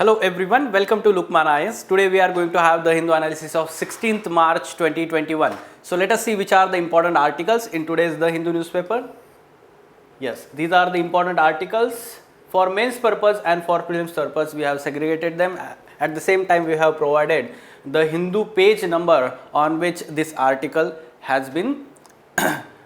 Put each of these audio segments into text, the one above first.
Hello everyone, welcome to Lukman IAS. Today we are going to have the Hindu analysis of 16th March 2021. So let us see which are the important articles in today's The Hindu newspaper. Yes, these are the important articles. For mains purpose and for prelims purpose we have segregated them. At the same time we have provided the Hindu page number on which this article has been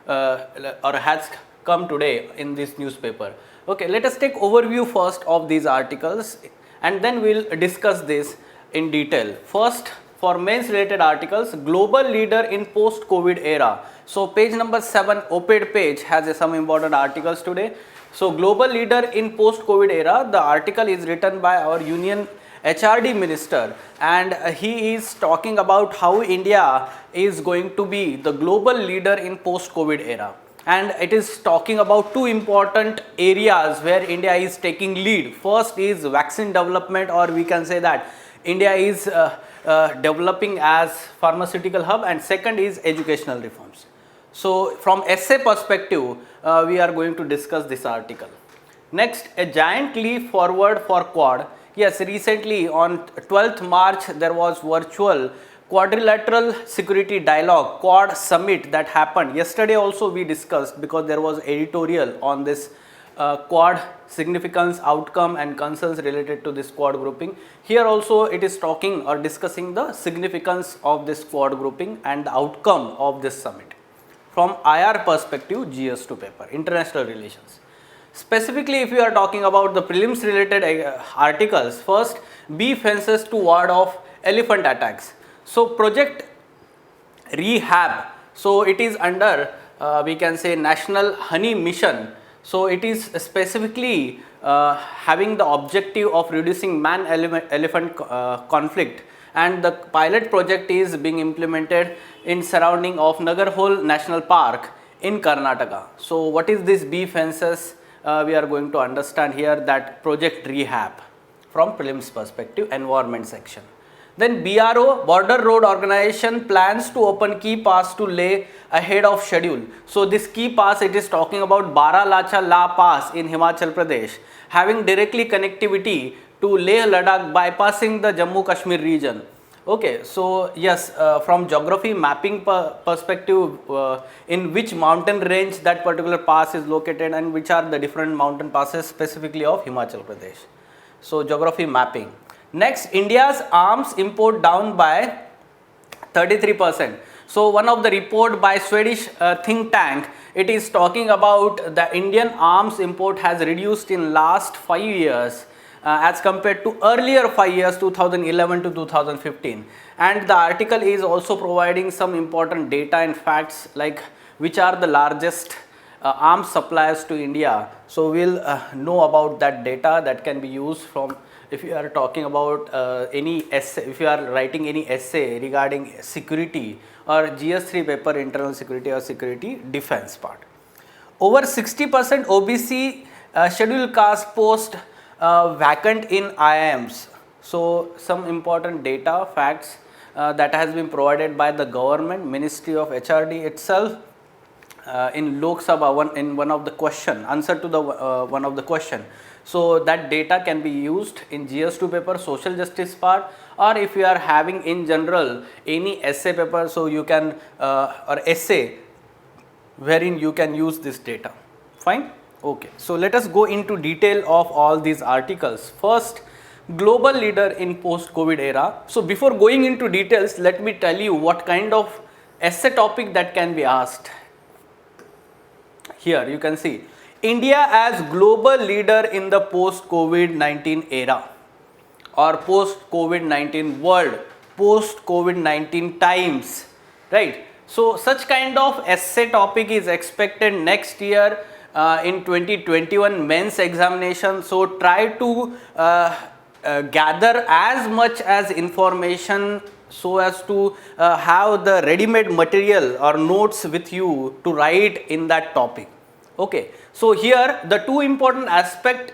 or has come today in this newspaper. Okay, let us take overview first of these articles and then we'll discuss this in detail. First, for mains related articles, global leader in post COVID era. So page number 7 op-ed page has some important articles today. So global leader in post COVID era, the article is written by our Union HRD minister and he is talking about how India is going to be the global leader in post COVID era. And it is talking about two important areas where India is taking lead. First is vaccine development, or we can say that India is developing as pharmaceutical hub, and second is educational reforms. So from essay perspective, we are going to discuss this article. Next, a giant leap forward for Quad. Yes, recently on 12th March there was virtual quadrilateral security dialogue Quad summit that happened. Yesterday also we discussed, because there was editorial on this Quad significance, outcome and concerns related to this Quad grouping. Here also it is talking or discussing the significance of this Quad grouping and the outcome of this summit. From IR perspective, GS2 paper, international relations. Specifically, if you are talking about the prelims related articles, first, bee fences to ward off elephant attacks. So project rehab, so it is under we can say National Honey Mission. So it is specifically having the objective of reducing man elephant conflict, and the pilot project is being implemented in surrounding of Nagarhole National Park in Karnataka. So what is this bee fences? We are going to understand here that project rehab from prelims perspective, environment section. Then BRO, Border Road Organization, plans to open key pass to Leh ahead of schedule. So this key pass, it is talking about Baralacha La Pass in Himachal Pradesh, having directly connectivity to Leh Ladakh bypassing the Jammu Kashmir region. Okay, so yes, from geography mapping perspective, in which mountain range that particular pass is located and which are the different mountain passes specifically of Himachal Pradesh. So geography mapping. Next, India's arms import down by 33%. So one of the report by Swedish think tank, it is talking about the Indian arms import has reduced in last 5 years as compared to earlier 5 years, 2011 to 2015. And the article is also providing some important data and facts like which are the largest arms suppliers to India. So we'll know about that data that can be used from, if you are talking about any essay, if you are writing any essay regarding security or GS3 paper, internal security or security defense part. Over 60% OBC scheduled caste post vacant in IIMs. So some important data, facts that has been provided by the government, Ministry of HRD itself in Lok Sabha, in one of the question, answer to the one of the question. So that data can be used in GS2 paper, social justice part, or if you are having in general any essay paper, so you can or essay wherein you can use this data. Fine. Okay, so let us go into detail of all these articles. First, global leader in post-COVID era. So before going into details, let me tell you what kind of essay topic that can be asked. Here you can see India as global leader in the post-COVID-19 era or post-COVID-19 world, post-COVID-19 times, right? So such kind of essay topic is expected next year in 2021 mains examination. So try to gather as much as information so as to have the ready-made material or notes with you to write in that topic. Okay, so here the two important aspect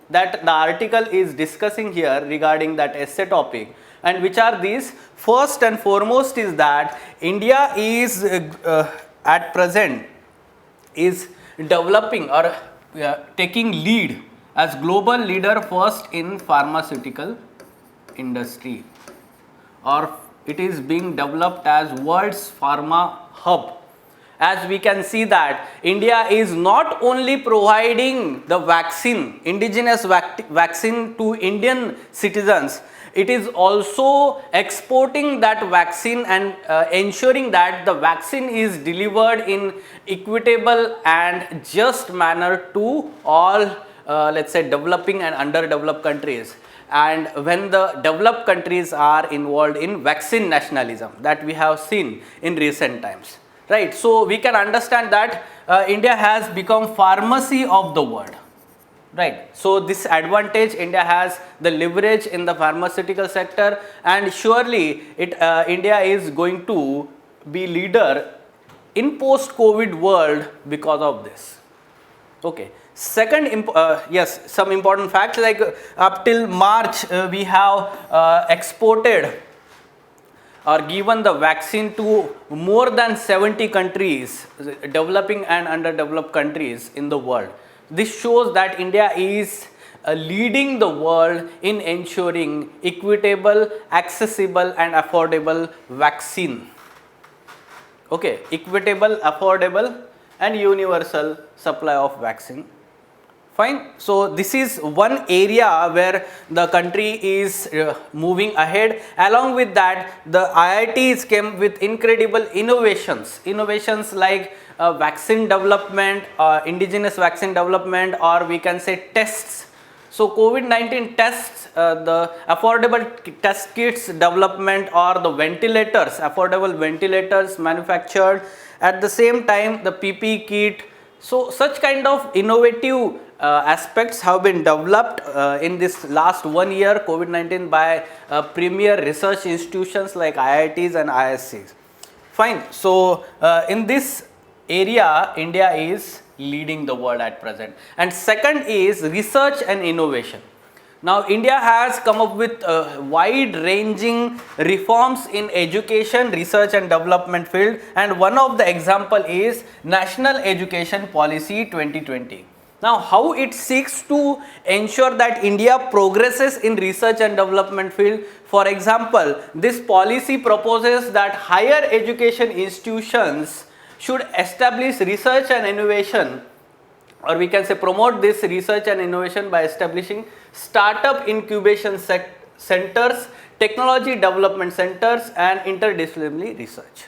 that the article is discussing here regarding that essay topic, and which are these. First and foremost is that India is at present is developing or taking lead as global leader first in pharmaceutical industry, or it is being developed as world's pharma hub. As we can see that India is not only providing the vaccine, indigenous vaccine to Indian citizens, it is also exporting that vaccine and ensuring that the vaccine is delivered in equitable and just manner to all let's say developing and underdeveloped countries. And when the developed countries are involved in vaccine nationalism that we have seen in recent times, right? So we can understand that India has become pharmacy of the world, right? So this advantage India has, the leverage in the pharmaceutical sector, and surely India is going to be leader in post COVID world because of this. Okay. Second, yes, some important facts, like up till March we have exported or given the vaccine to more than 70 countries, developing and underdeveloped countries in the world. This shows that India is leading the world in ensuring equitable, accessible and affordable vaccine. Okay, equitable, affordable and universal supply of vaccine. Fine. So this is one area where the country is moving ahead. Along with that, the IITs came with incredible innovations like vaccine development, indigenous vaccine development, or we can say tests. So COVID-19 tests, the affordable test kits development, or the ventilators, affordable ventilators manufactured. At the same time, the PPE kit. So such kind of innovative aspects have been developed in this last 1 year COVID-19 by premier research institutions like IITs and ISCs. Fine. So in this area India is leading the world at present. And second is research and innovation. Now India has come up with wide ranging reforms in education, research and development field, and one of the example is National Education Policy 2020. Now how it seeks to ensure that India progresses in research and development field. For example, this policy proposes that higher education institutions should establish research and innovation, or we can say promote this research and innovation by establishing startup incubation centers, technology development centers and interdisciplinary research.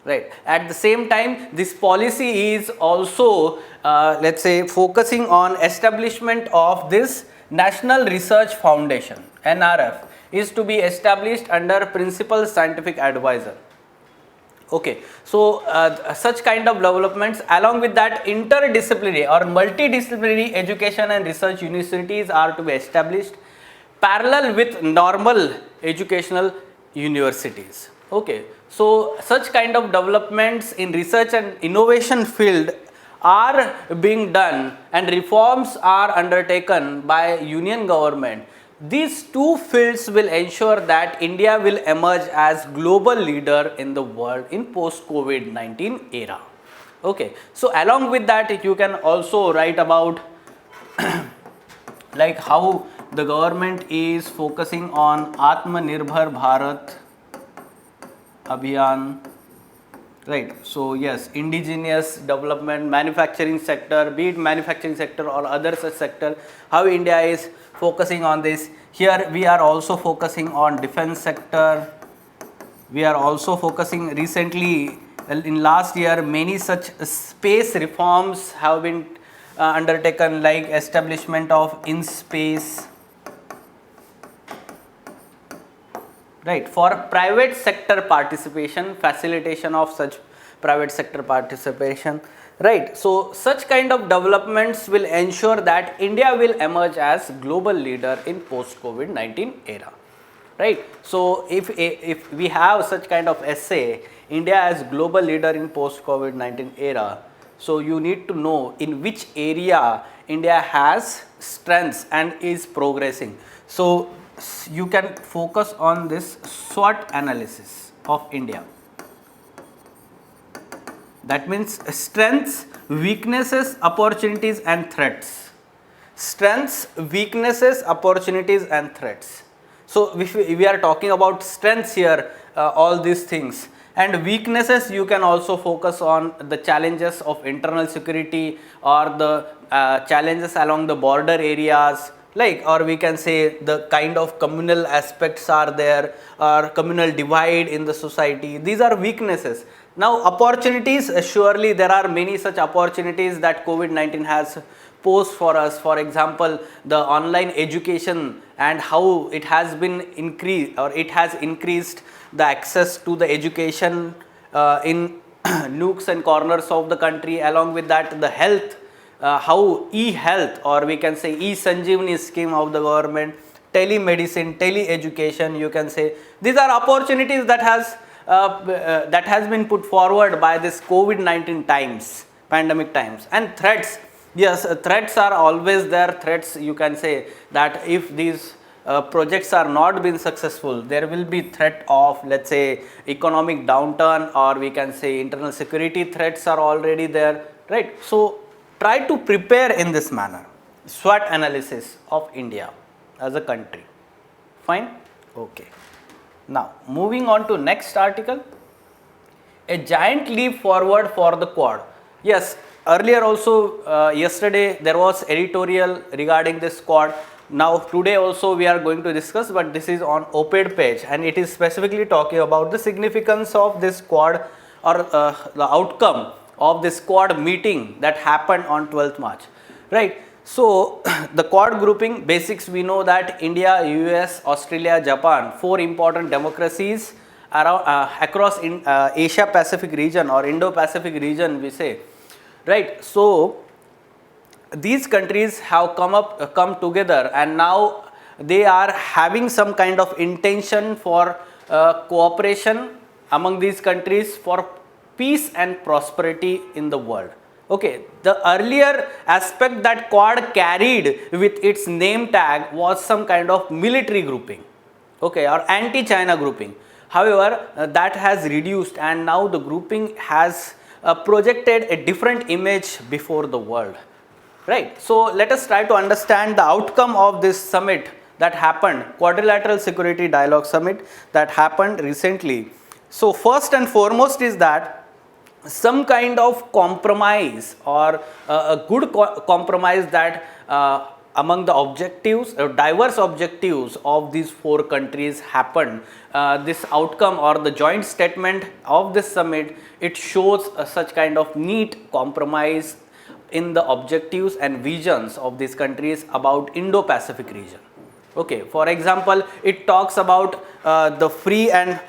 Right. At the same time, this policy is also let's say focusing on establishment of this National Research Foundation, NRF, is to be established under Principal Scientific Advisor. Okay, so such kind of developments. Along with that, interdisciplinary or multidisciplinary education and research universities are to be established parallel with normal educational universities. Okay, so such kind of developments in research and innovation field are being done and reforms are undertaken by Union government. These two fields will ensure that India will emerge as global leader in the world in post COVID-19 era. Okay, so along with that, you can also write about like how the government is focusing on Atmanirbhar Bharat Abhiyan. Right. So yes, indigenous development, manufacturing sector, be it manufacturing sector or other such sector, how India is focusing on this. Here we are also focusing on defense sector. We are also focusing recently in last year many such space reforms have been undertaken, like establishment of IN-SPACe. Right, for private sector participation, facilitation of such private sector participation. Right, so such kind of developments will ensure that India will emerge as global leader in post COVID-19 era. Right, so if we have such kind of essay, India as global leader in post COVID-19 era, so you need to know in which area India has strengths and is progressing. So you can focus on this SWOT analysis of India. That means strengths, weaknesses, opportunities and threats. strengths, weaknesses, opportunities and threats. So if we are talking about strengths here, all these things, and weaknesses, you can also focus on the challenges of internal security or the challenges along the border areas, like, or we can say the kind of communal aspects are there, or communal divide in the society. These are weaknesses. Now opportunities, surely there are many such opportunities that COVID-19 has posed for us. For example, the online education and how it has been increased, or it has increased the access to the education in nooks and corners of the country. Along with that, the health, how e-health, or we can say e-Sanjeevani scheme of the government, telemedicine, tele-education, you can say, these are opportunities that has been put forward by this COVID-19 times, pandemic times. And threats, yes, threats are always there. Threats, you can say that if these projects are not been successful, there will be threat of, let's say, economic downturn, or we can say internal security threats are already there, right? So try to prepare in this manner. SWOT analysis of India as a country. Fine? Okay. Now moving on to next article. A giant leap forward for the Quad. Yes, earlier also yesterday there was editorial regarding this Quad. Now today also we are going to discuss, but this is on op-ed page, and it is specifically talking about the significance of this Quad, or the outcome of this Quad meeting that happened on 12th March, right? So the Quad grouping basics, we know that India, US, Australia, Japan, 4 important democracies around across in Asia Pacific region, or Indo-Pacific region we say, right? So these countries have come together, and now they are having some kind of intention for cooperation among these countries for peace and prosperity in the world. Okay, the earlier aspect that Quad carried with its name tag was some kind of military grouping, okay, or anti-China grouping. However, that has reduced, and now the grouping has projected a different image before the world. Right. So let us try to understand the outcome of this summit that happened, Quadrilateral Security Dialogue Summit that happened recently. So first and foremost is that some kind of compromise, or a good compromise, that among the objectives, diverse objectives of these 4 countries happened. This outcome, or the joint statement of this summit, it shows such kind of neat compromise in the objectives and visions of these countries about Indo-Pacific region. Okay, for example, it talks about the free and,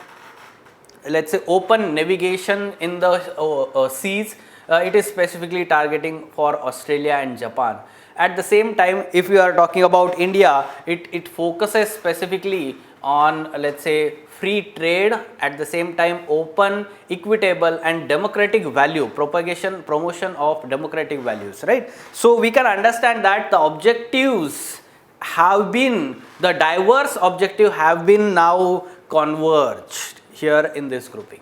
let's say, open navigation in the seas. It is specifically targeting for Australia and Japan. At the same time, if we are talking about India, it focuses specifically on, let's say, free trade, at the same time open, equitable and democratic value, promotion of democratic values, right? So we can understand that the objectives have been, the diverse objective have been now converged here in this grouping.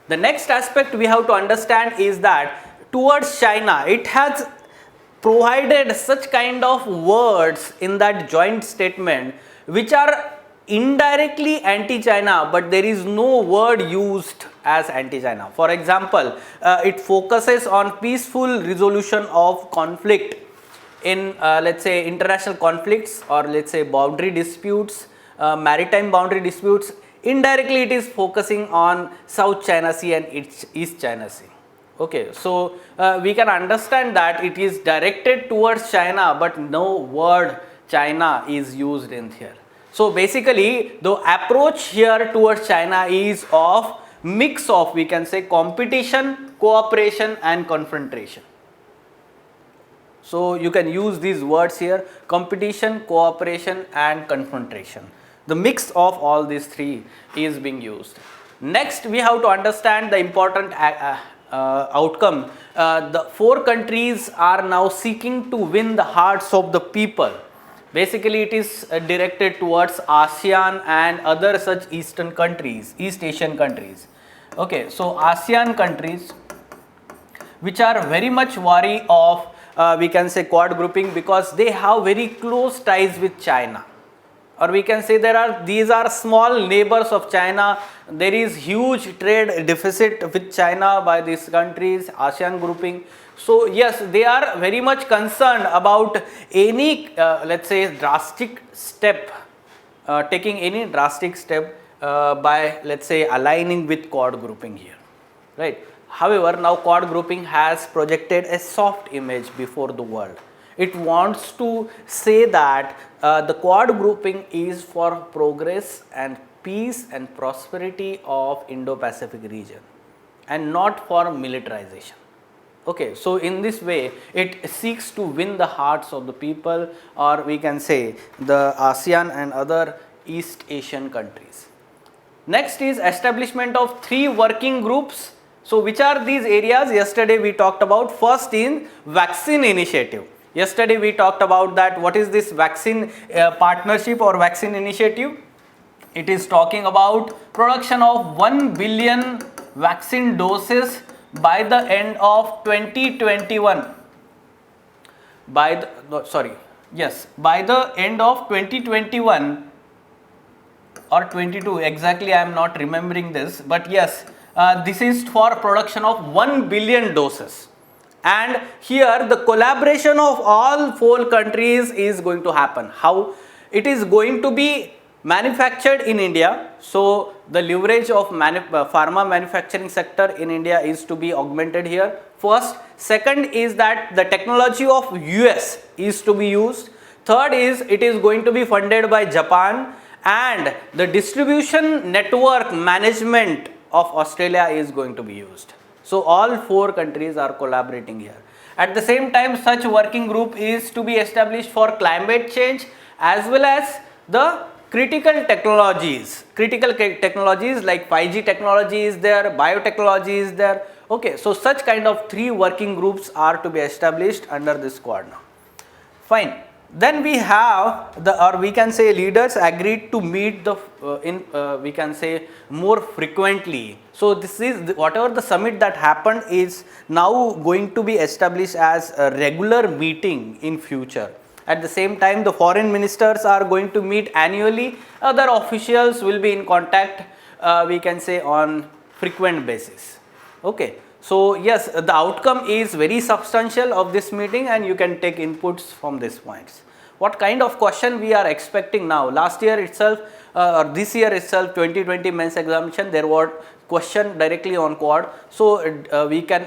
The next aspect we have to understand is that towards China, it has provided such kind of words in that joint statement which are indirectly anti-China, but there is no word used as anti-China. For example, it focuses on peaceful resolution of conflict in, let's say, international conflicts, or let's say boundary disputes, maritime boundary disputes. Indirectly it is focusing on South China Sea and East China Sea. Okay, so we can understand that it is directed towards China, but no word China is used in here. So basically the approach here towards China is of mix of, we can say, competition, cooperation and confrontation. So you can use these words here: competition, cooperation and confrontation. The mix of all these 3 is being used. Next, we have to understand the important outcome. The 4 countries are now seeking to win the hearts of the people. Basically, it is directed towards ASEAN and other such East Asian countries. Okay, so ASEAN countries, which are very much wary of we can say Quad grouping, because they have very close ties with China, or we can say these are small neighbors of China. There is huge trade deficit with China by these countries, ASEAN grouping. So yes, they are very much concerned about any let's say drastic step, taking any drastic step by, let's say, aligning with Quad grouping here, right? However, now Quad grouping has projected a soft image before the world. It wants to say that the Quad grouping is for progress and peace and prosperity of Indo-Pacific region, and not for militarization. Okay, so in this way it seeks to win the hearts of the people, or we can say the ASEAN and other East Asian countries. Next is establishment of 3 working groups. So which are these areas? Yesterday we talked about. First in vaccine initiative. Yesterday we talked about that. What is this vaccine partnership or vaccine initiative? It is talking about production of 1 billion vaccine doses by the end of 2021. By the end of 2021 or 22, exactly I am not remembering this, but yes, this is for production of 1 billion doses. And here the collaboration of all 4 countries is going to happen. How? It is going to be manufactured in India. So the leverage of pharma manufacturing sector in India is to be augmented here. First. Second is that the technology of US is to be used. Third is it is going to be funded by Japan, and the distribution network management of Australia is going to be used. So all 4 countries are collaborating here. At the same time, such working group is to be established for climate change as well as the critical technologies like 5G technology is there, biotechnology is there. Okay, so such kind of 3 working groups are to be established under this Quad now. Fine. Then we have we can say leaders agreed to meet we can say more frequently. So this is whatever the summit that happened is now going to be established as a regular meeting in future. At the same time, the foreign ministers are going to meet annually. Other officials will be in contact, we can say, on frequent basis. Okay. So yes, the outcome is very substantial of this meeting, and you can take inputs from these points. What kind of question we are expecting now? Last year itself, or this year itself, 2020 mains examination, there was question directly on Quad. So we can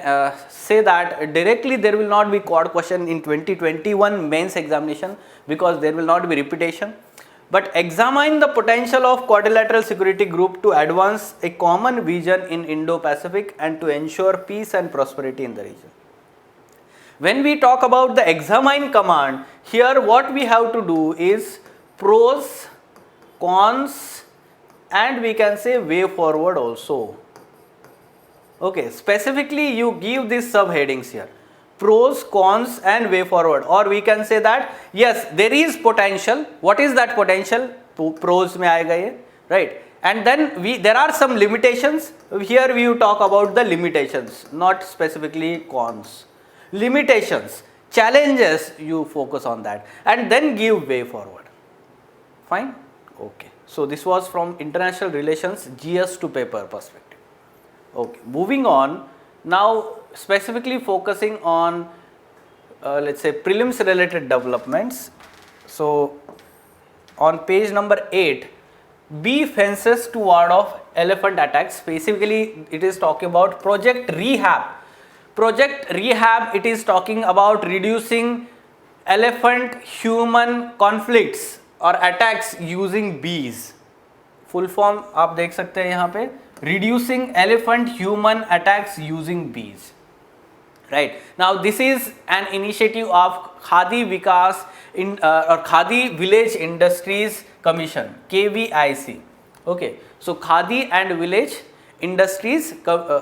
say that directly there will not be Quad question in 2021 mains examination, because there will not be repetition. But examine the potential of quadrilateral security group to advance a common vision in Indo-Pacific and to ensure peace and prosperity in the region. When we talk about the examine command, here what we have to do is pros, cons, and we can say way forward also. Okay, specifically you give these subheadings here. Pros, cons and way forward, or we can say that yes, there is potential. What is that potential? Pros mein aayega ye, right? And then there are some limitations. Here we talk about the limitations, not specifically cons. Limitations, challenges, you focus on that, and then give way forward. Fine? Okay. So this was from international relations GS to paper perspective. Okay. Moving on. Now specifically focusing on let's say prelims related developments. So on page number 8, B fences to ward off elephant attacks. Specifically it is talking about Project Rehab. Project Rehab, it is talking about reducing elephant human conflicts or attacks using bees. Full form आप देख सकते हैं यहाँ पे, reducing elephant human attacks using bees. Right. Now this is an initiative of Khadi Vikas or Khadi Village Industries Commission, KVIC. Okay. So Khadi and Village Industries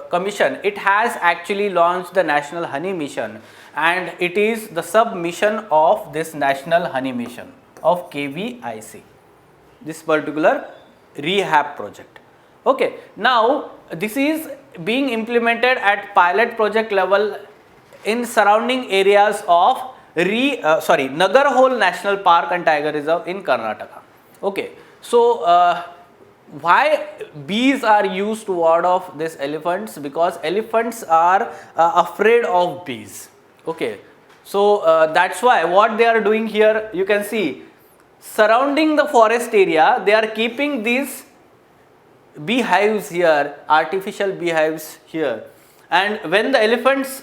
Commission, it has actually launched the National Honey Mission, and it is the sub-mission of this National Honey Mission of KVIC, this particular rehab project. Okay, now this is being implemented at pilot project level in surrounding areas of Nagarhole National Park and Tiger Reserve in Karnataka. Okay, so why bees are used to ward off these elephants? Because elephants are afraid of bees. Okay, so that's why what they are doing here, you can see surrounding the forest area, they are keeping these beehives here, artificial beehives here, and when the elephants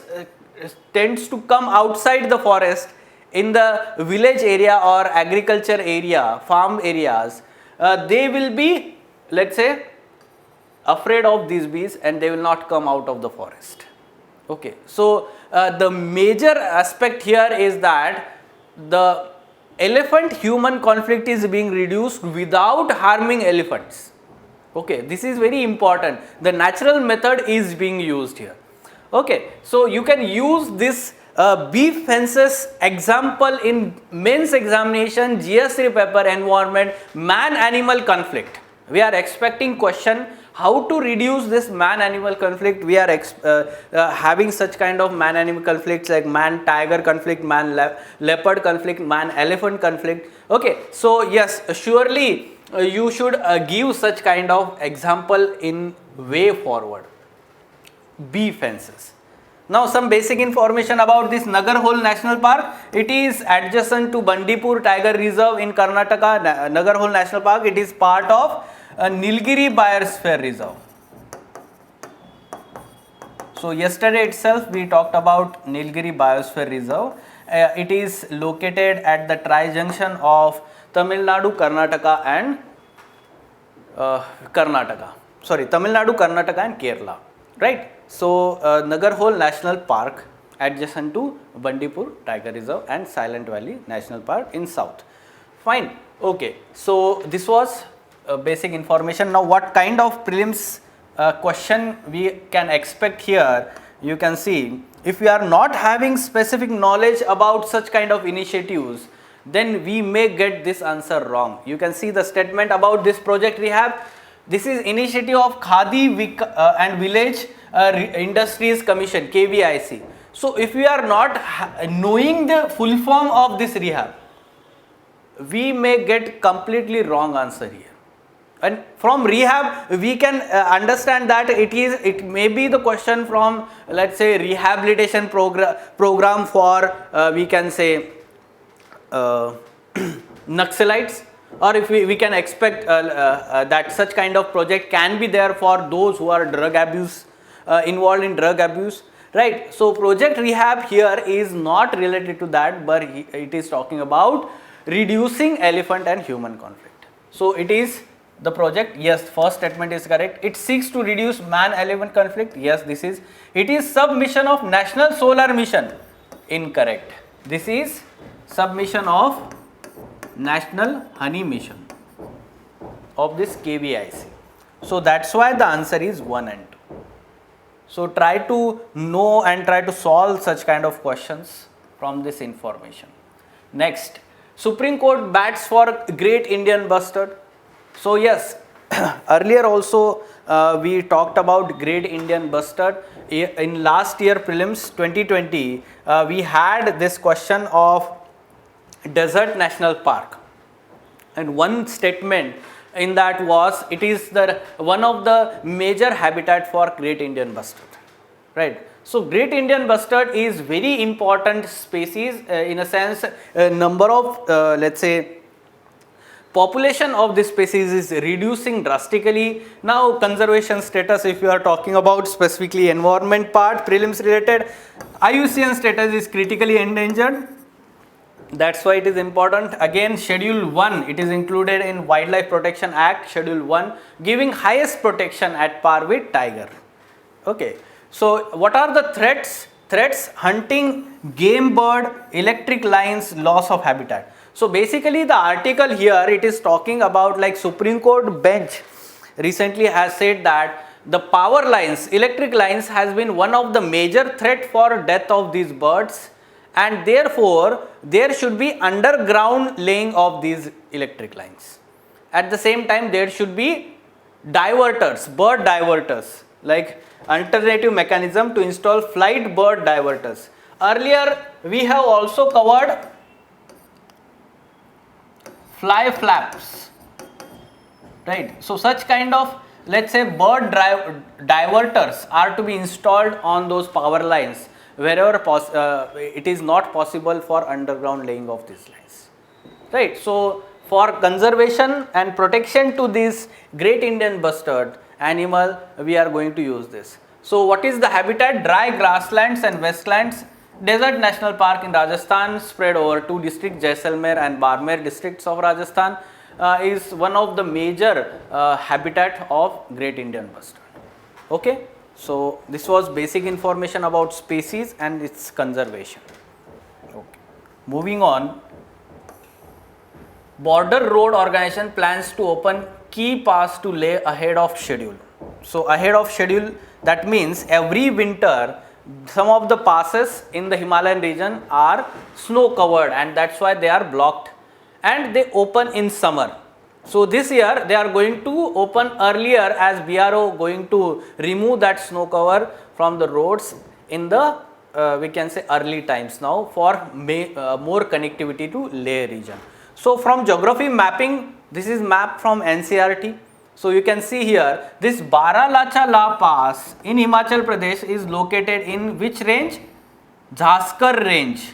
tends to come outside the forest in the village area or agriculture area, farm areas, they will be, let's say, afraid of these bees and they will not come out of the forest. Okay, so the major aspect here is that the elephant human conflict is being reduced without harming elephants. Okay, this is very important. The natural method is being used here. Okay, so you can use this bee fences example in mains examination, GS3 paper environment, man-animal conflict. We are expecting question how to reduce this man-animal conflict. We are having such kind of man-animal conflicts like man-tiger conflict, man-leopard conflict, man-elephant conflict. Okay, so yes, surely you should give such kind of example in way forward. Bee fences. Now some basic information about this Nagarhole National Park. It is adjacent to Bandipur Tiger Reserve in Karnataka. Nagarhole National Park, it is part of Nilgiri Biosphere Reserve. So yesterday itself we talked about Nilgiri Biosphere Reserve. It is located at the tri-junction of Tamil Nadu, Karnataka and Tamil Nadu, Karnataka and Kerala, right? So Nagarhole National Park adjacent to Bandipur Tiger Reserve and Silent Valley National Park in south. Fine. Okay. So this was basic information. Now what kind of prelims question we can expect here? You can see, if we are not having specific knowledge about such kind of initiatives, then we may get this answer wrong. You can see the statement about this project rehab. This is initiative of Khadi and Village Industries Commission, KVIC. So if we are not knowing the full form of this rehab, we may get completely wrong answer here. And from rehab we can understand that it may be the question from, let's say, rehabilitation program for we can say Naxalites, or if we can expect that such kind of project can be there for those who are drug abuse, involved in drug abuse, right? So project rehab here is not related to that, but it is talking about reducing elephant and human conflict. So it is the project, yes, first statement is correct. It seeks to reduce man-elephant conflict, yes, this is. It is submission of National Solar Mission, incorrect. This is submission of National Honey Mission of this KVIC. So that's why the answer is 1 and 2. So try to know and try to solve such kind of questions from this information. Next, Supreme Court bats for Great Indian Bustard. So yes, earlier also we talked about Great Indian Bustard. In last year prelims 2020, we had this question of Desert National Park, and one statement in that was it is the one of the major habitat for Great Indian Bustard, right? So Great Indian Bustard is very important species in a sense. Number of let's say population of this species is reducing drastically. Now conservation status, if you are talking about specifically environment part, prelims related, IUCN status is critically endangered. That's why it is important. Again, Schedule 1, it is included in Wildlife Protection Act, Schedule 1, giving highest protection at par with tiger. Okay. So what are the threats? Threats: hunting, game bird, electric lines, loss of habitat. So basically the article here, it is talking about like Supreme Court bench recently has said that the power lines, electric lines has been one of the major threat for death of these birds, and therefore there should be underground laying of these electric lines. At the same time there should be diverters, bird diverters, like alternative mechanism to install flight bird diverters. earlier we have also covered fly flaps, right? So such kind of, let's say, bird diverters are to be installed on those power lines wherever it is not possible for underground laying of these lines, right? So for conservation and protection to this great Indian bustard animal, we are going to use this. So what is the habitat? Dry grasslands and wastelands. Desert National Park in Rajasthan, spread over 2 districts, Jaisalmer and Barmer districts of Rajasthan, is one of the major habitat of great Indian bustard. Okay, so this was basic information about species and its conservation. Okay. Moving on, Border Road Organization plans to open key pass to Leh ahead of schedule. So ahead of schedule, that means every winter some of the passes in the Himalayan region are snow covered, and that's why they are blocked, and they open in summer. So this year they are going to open earlier, as BRO going to remove that snow cover from the roads in the we can say early times now, for more connectivity to Leh region. So from geography mapping, this is map from NCERT. So you can see here, this Baralacha La Pass in Himachal Pradesh is located in which range? Jaskar range.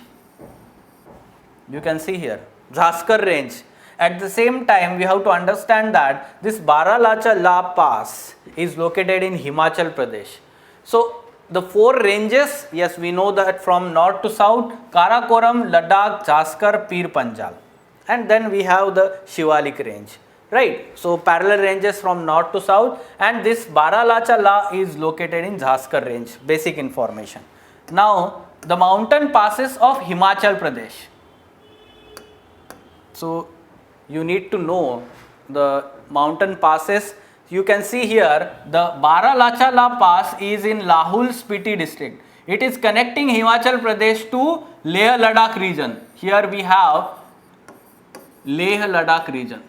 You can see here, Jaskar range. At the same time, we have to understand that this Baralacha La Pass is located in Himachal Pradesh. So the 4 ranges, yes, we know that from north to south: Karakoram, Ladakh, Jaskar, Pir Panjal, and then we have the Shivalik range. Right, so parallel ranges from north to south, and this Baralacha La is located in Jaskar range. Basic information. Now the mountain passes of Himachal Pradesh. So you need to know the mountain passes. You can see here the Baralacha La Pass is in Lahul Spiti district. It is connecting Himachal Pradesh to Leh Ladakh region. Here we have Leh Ladakh region.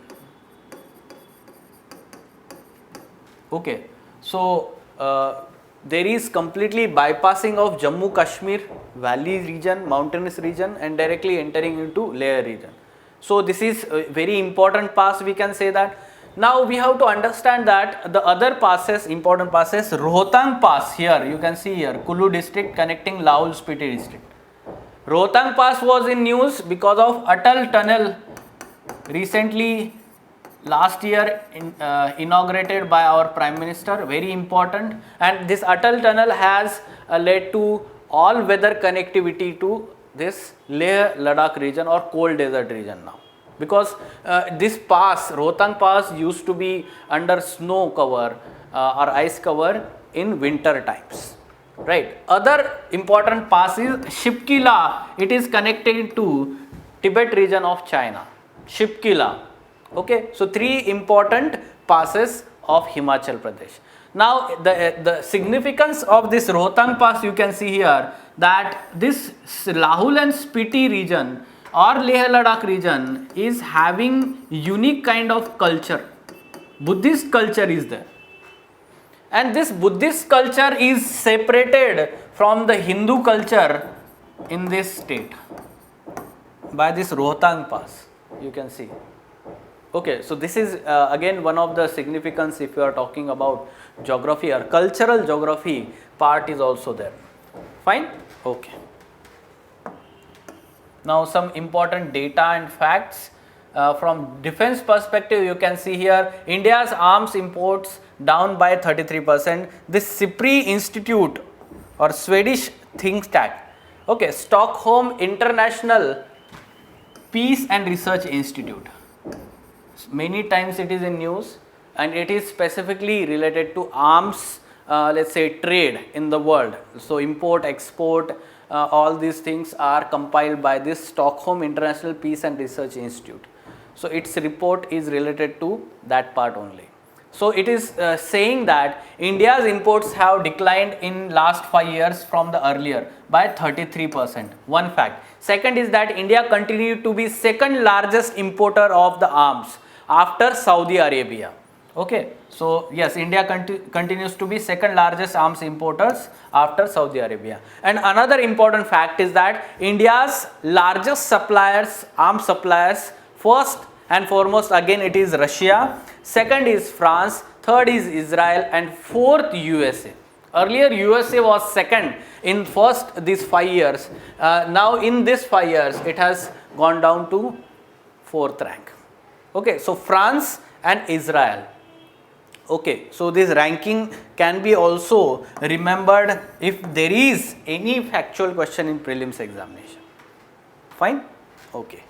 Okay, so there is completely bypassing of Jammu Kashmir valley region, mountainous region, and directly entering into Leh region. So this is a very important pass, we can say that. Now we have to understand that the other passes, important passes, Rohtang Pass, here you can see here, Kulu district connecting Lahul Spiti district. Rohtang Pass was in news because of Atal Tunnel, recently last year inaugurated by our Prime Minister, very important, and this Atal Tunnel has led to all weather connectivity to this Leh Ladakh region or cold desert region now, because this pass, Rohtang Pass, used to be under snow cover or ice cover in winter times, right. Other important pass is Shipkila. It is connected to Tibet region of China, Shipkila. Okay, so 3 important passes of Himachal Pradesh. Now the significance of this Rohtang Pass, you can see here that this Lahul and Spiti region or Leh Ladakh region is having unique kind of culture. Buddhist culture is there, and this Buddhist culture is separated from the Hindu culture in this state by this Rohtang Pass, you can see. Okay, so this is again one of the significance if you are talking about geography or cultural geography part is also there. Fine? Okay. Now some important data and facts from defense perspective, you can see here India's arms imports down by 33%. This SIPRI Institute or Swedish think tank, okay, Stockholm International Peace and Research Institute. Many times it is in news, and it is specifically related to arms, let's say trade in the world. So import, export, all these things are compiled by this Stockholm International Peace and Research Institute. So its report is related to that part only. So it is saying that India's imports have declined in last 5 years from the earlier by 33%. One fact. Second is that India continued to be second largest importer of the arms after Saudi Arabia. Okay, so yes, India continues to be second largest arms importers after Saudi Arabia. And another important fact is that India's largest suppliers, arms suppliers, first and foremost again it is Russia, second is France, third is Israel, and fourth USA. Earlier USA was second in first these 5 years. Now in this 5 years it has gone down to fourth rank. Okay, so France and Israel. Okay, so this ranking can be also remembered if there is any factual question in prelims examination. Fine? Okay.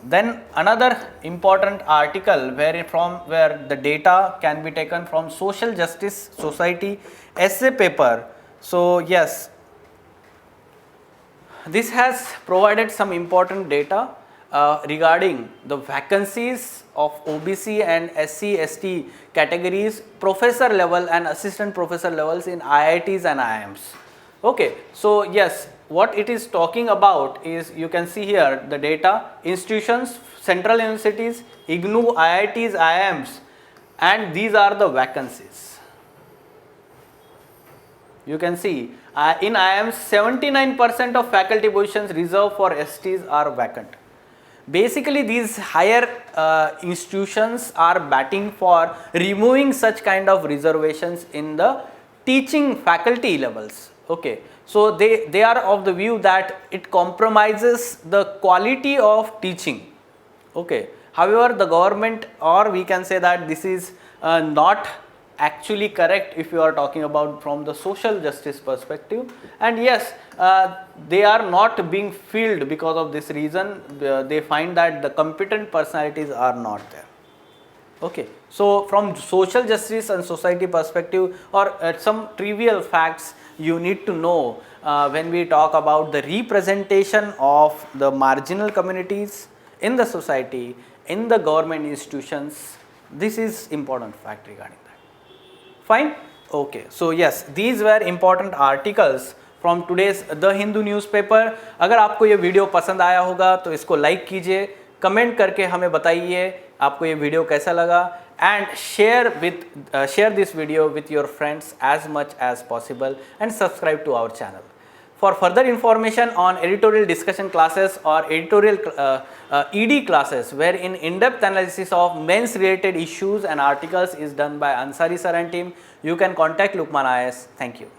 Then another important article where the data can be taken from Social Justice Society essay paper. So yes, this has provided some important data regarding the vacancies of OBC and SC ST categories, professor level and assistant professor levels in IITs and IIMs. Okay, so yes, what it is talking about is, you can see here the data: institutions, central universities, IGNOU, IITs, IIMs, and these are the vacancies. You can see in IIMs 79% of faculty positions reserved for STs are vacant. Basically these higher institutions are batting for removing such kind of reservations in the teaching faculty levels. Okay, so they are of the view that it compromises the quality of teaching. Okay, however the government, or we can say that this is not actually correct if you are talking about from the social justice perspective, and yes, they are not being filled because of this reason. They find that the competent personalities are not there. Okay, so from social justice and society perspective, or some trivial facts you need to know when we talk about the representation of the marginal communities in the society, in the government institutions. This is important fact regarding that. Fine? Okay, so yes, these were important articles from today's The Hindu newspaper. अगर आपको ये video पसंद आया होगा तो इसको like कीजिए, comment करके हमें बताइए आपको ये वीडियो कैसा लगा, and share this video with your friends as much as possible, and subscribe to our channel. For further information on editorial discussion classes or editorial ED classes, wherein in-depth analysis of men's related issues and articles is done by Ansari sir and team, you can contact Lukman IAS. Thank you.